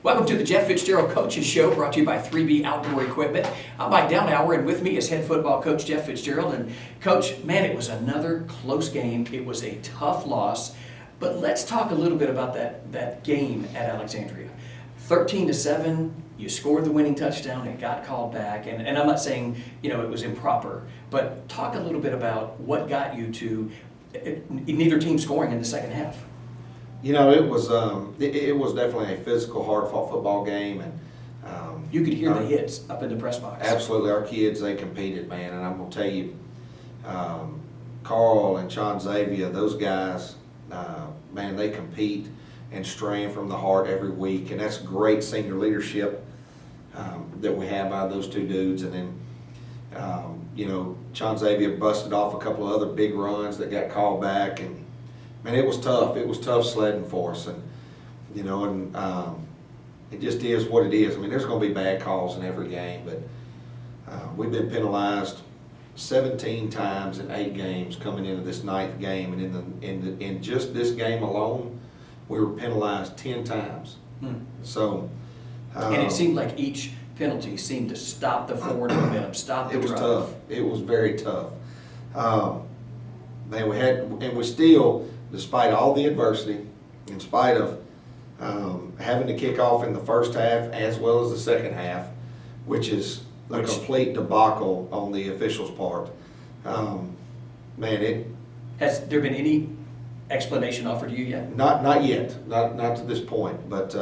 Welcome to the Jeff Fitzgerald Coaches Show, brought to you by 3B Outdoor Equipment. I'm Mike Downhour, and with me is head football coach Jeff Fitzgerald. And Coach, man, it was another close game. It was a tough loss, but let's talk a little bit about that game at Alexandria. 13-7, you scored the winning touchdown, it got called back, and I'm not saying it was improper, but talk a little bit about what got you to neither team scoring in the second half. It was definitely a physical, hard-fought football game, and you could hear the hits up in the press box. Absolutely, our kids, they competed, man, and I'm gonna tell you, Carl and Sean Xavier, those guys, man, they compete and strain from the heart every week, and that's great senior leadership that we have out of those two dudes. And then, Sean Xavier busted off a couple of other big runs that got called back, and man, it was tough. It was tough sledding for us, and it just is what it is. I mean, there's going to be bad calls in every game, but we've been penalized 17 times in 8 games coming into this 9th game, and in just this game alone, we were penalized 10 times. So, and it seemed like each penalty seemed to stop the forward momentum, stop the drive. It was tough. It was very tough. Man, we still, despite all the adversity, in spite of having to kick off in the first half as well as the second half, which is a complete debacle on the officials' part. Has there been any explanation offered to you yet? Not yet, not to this point, but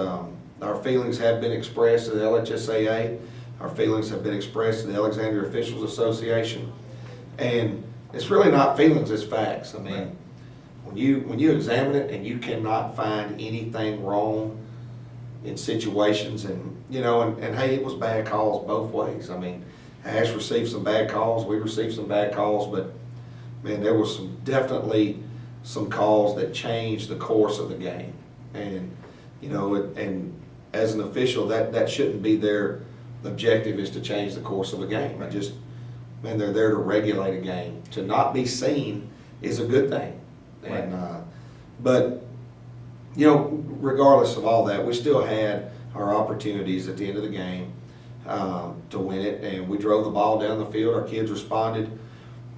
our feelings have been expressed to the LHSAA. Our feelings have been expressed to the Alexandria Officials Association, and it's really not feelings, it's facts. I mean, right. When you examine it and you cannot find anything wrong in situations, and hey, it was bad calls both ways. I mean, Ash received some bad calls, we received some bad calls, but man, there was definitely some calls that changed the course of the game. And and as an official, that shouldn't be their objective, is to change the course of a game. They're there to regulate a game. To not be seen is a good thing. And but regardless of all that, we still had our opportunities at the end of the game to win it, and we drove the ball down the field. Our kids responded.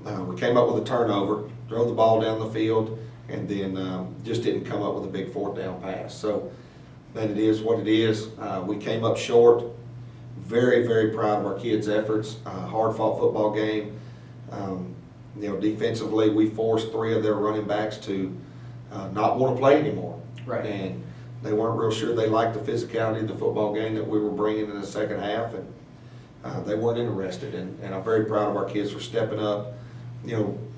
We came up with a turnover, drove the ball down the field, and then just didn't come up with a big 4th down pass. So that it is what it is. We came up short. Very, very proud of our kids' efforts. Hard-fought football game. Defensively, we forced 3 of their running backs to not want to play anymore. Right. And they weren't real sure they liked the physicality of the football game that we were bringing in the second half, and they weren't interested. And I'm very proud of our kids for stepping up,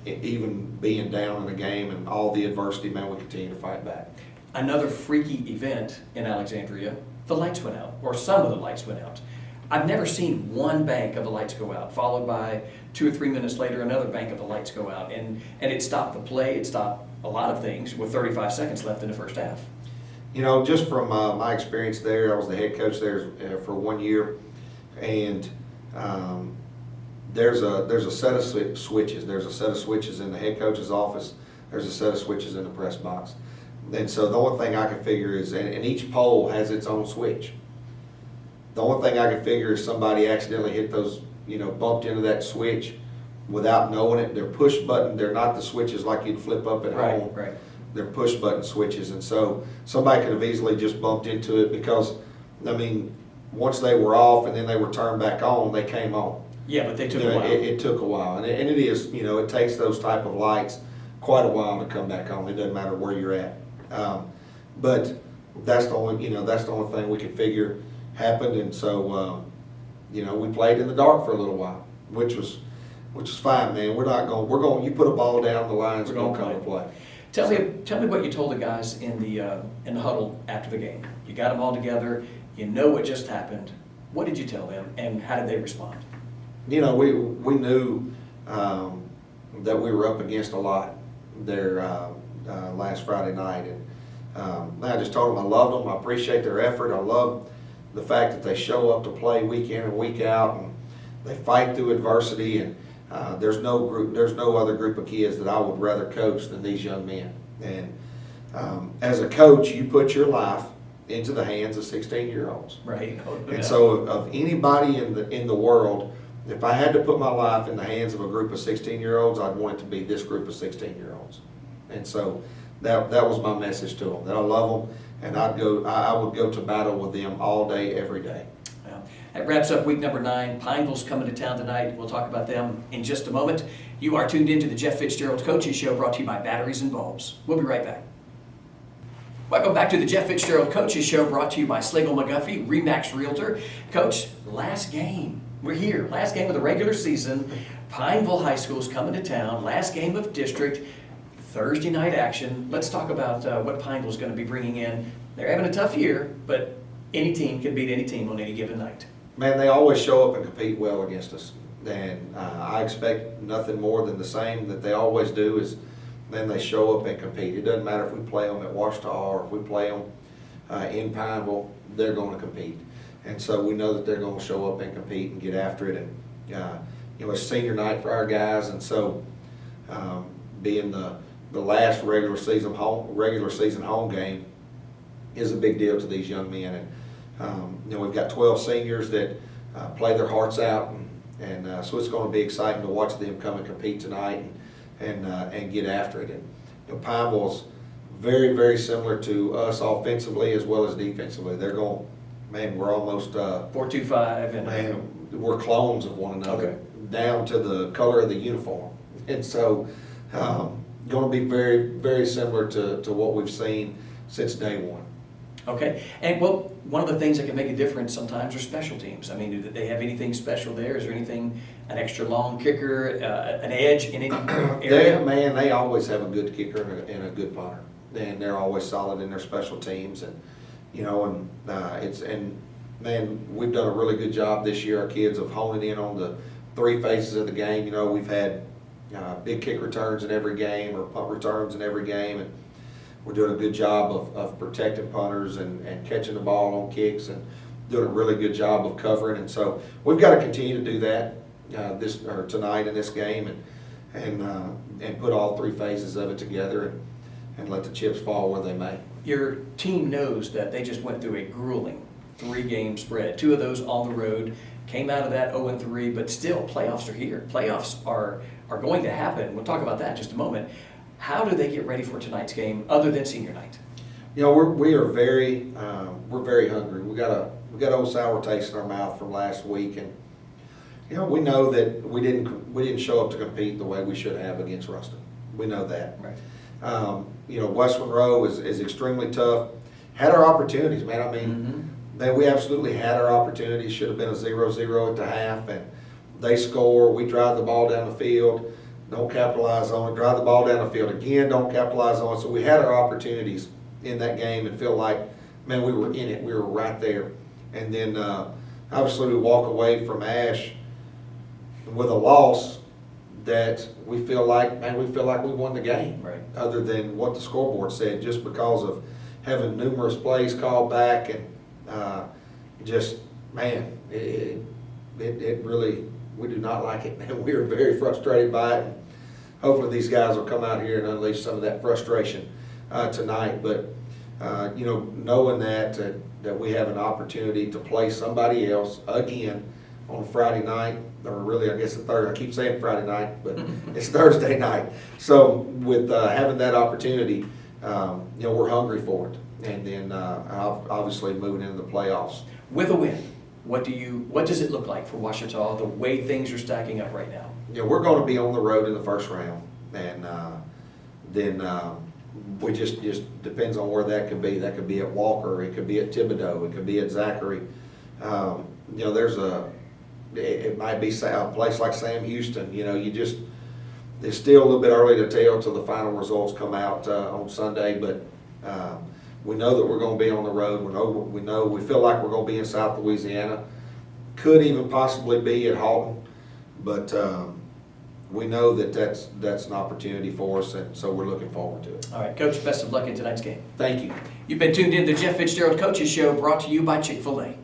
even being down in the game and all the adversity, man, we continue to fight back. Another freaky event in Alexandria, the lights went out, or some of the lights went out. I've never seen one bank of the lights go out, followed by 2 or 3 minutes later, another bank of the lights go out. And it stopped the play, it stopped a lot of things with 35 seconds left in the first half. Just from my experience there, I was the head coach there for 1 year, and there's a set of switches. There's a set of switches in the head coach's office. There's a set of switches in the press box. And so the only thing I can figure is, and each pole has its own switch. The only thing I can figure is somebody accidentally hit those, bumped into that switch without knowing it. They're push button. They're not the switches like you'd flip up at home. Right. They're push button switches. And so somebody could have easily just bumped into it because, once they were off and then they were turned back on, they came on. Yeah, but they took a while. It took a while. And it is, it takes those type of lights quite a while to come back on. It doesn't matter where you're at. But that's the only, that's the only thing we could figure happened. And so, we played in the dark for a little while, which was fine, man. We're going, you put a ball down the lines, we're going to come and play. Tell me what you told the guys in the huddle after the game. You got them all together. You know what just happened. What did you tell them, and how did they respond? We knew that we were up against a lot there last Friday night, and I just told them I loved them. I appreciate their effort. I love the fact that they show up to play week in and week out, and they fight through adversity. And there's no other group of kids that I would rather coach than these young men. And as a coach, you put your life into the hands of 16-year-olds. Right. And so of anybody in the world, if I had to put my life in the hands of a group of 16-year-olds, I'd want it to be this group of 16-year-olds. And so that was my message to them, that I love them, and I would go to battle with them all day, every day. Well, that wraps up week number 9. Pineville's coming to town tonight. We'll talk about them in just a moment. You are tuned into the Jeff Fitzgerald Coaches Show, brought to you by Batteries and Bulbs. We'll be right back. Welcome back to the Jeff Fitzgerald Coaches Show, brought to you by Sligo McGuffey, Remax Realtor. Coach, last game. We're here. Last game of the regular season. Pineville High School's coming to town. Last game of district. Thursday night action. Let's talk about what Pineville's going to be bringing in. They're having a tough year, but any team can beat any team on any given night. Man, they always show up and compete well against us. And I expect nothing more than the same that they always do is then they show up and compete. It doesn't matter if we play them at Washita or if we play them in Pineville, they're going to compete. And so we know that they're going to show up and compete and get after it. And it's senior night for our guys, and so being the last regular season home game is a big deal to these young men. And we've got 12 seniors that play their hearts out, and so it's going to be exciting to watch them come and compete tonight and get after it. And Pineville's very, very similar to us offensively as well as defensively. They're going, man, we're almost 4-2-5, and man, we're clones of one another, okay, down to the color of the uniform. And so going to be very, very similar to what we've seen since day one. Okay, and well, one of the things that can make a difference sometimes are special teams. I mean, do they have anything special there? Is there anything, an extra long kicker, an edge in any area? They always have a good kicker and a good punter, and they're always solid in their special teams. And we've done a really good job this year, our kids, of honing in on the 3 phases of the game. We've had big kick returns in every game or punt returns in every game, and we're doing a good job of protecting punters and catching the ball on kicks and doing a really good job of covering. And so we've got to continue to do that tonight in this game and put all 3 phases of it together and let the chips fall where they may. Your team knows that they just went through a grueling 3-game spread. 2 of those on the road, came out of that 0-3, but still, playoffs are here. Playoffs are going to happen. We'll talk about that in just a moment. How do they get ready for tonight's game, other than senior night? We're very hungry. We got old sour taste in our mouth from last week, and we know that we didn't show up to compete the way we should have against Ruston. We know that. Right. West Monroe is extremely tough. Had our opportunities, man. I mean, we absolutely had our opportunities. Should have been a 0-0 at the half, and they score. We drive the ball down the field, don't capitalize on it. Drive the ball down the field again, don't capitalize on it. So we had our opportunities in that game and feel like, man, we were in it. We were right there. And then obviously we walk away from Ash with a loss that we feel like we won the game. Right. Other than what the scoreboard said, just because of having numerous plays called back and it really, we do not like it, and we are very frustrated by it. And hopefully these guys will come out here and unleash some of that frustration tonight. But knowing that we have an opportunity to play somebody else again on Friday night, or really I guess the third. I keep saying Friday night, but it's Thursday night. So with having that opportunity, we're hungry for it. And then obviously moving into the playoffs. With a win, what does it look like for Washita, the way things are stacking up right now? We're going to be on the road in the first round, and then we just depends on where that could be. That could be at Walker, it could be at Thibodeau, it could be at Zachary. It might be a place like Sam Houston. It's still a little bit early to tell till the final results come out on Sunday, but we know that we're going to be on the road. We feel like we're going to be in South Louisiana. Could even possibly be at Halton, but we know that that's an opportunity for us, and so we're looking forward to it. All right, Coach, best of luck in tonight's game. Thank you. You've been tuned in to the Jeff Fitzgerald Coaches Show, brought to you by Chick-fil-A.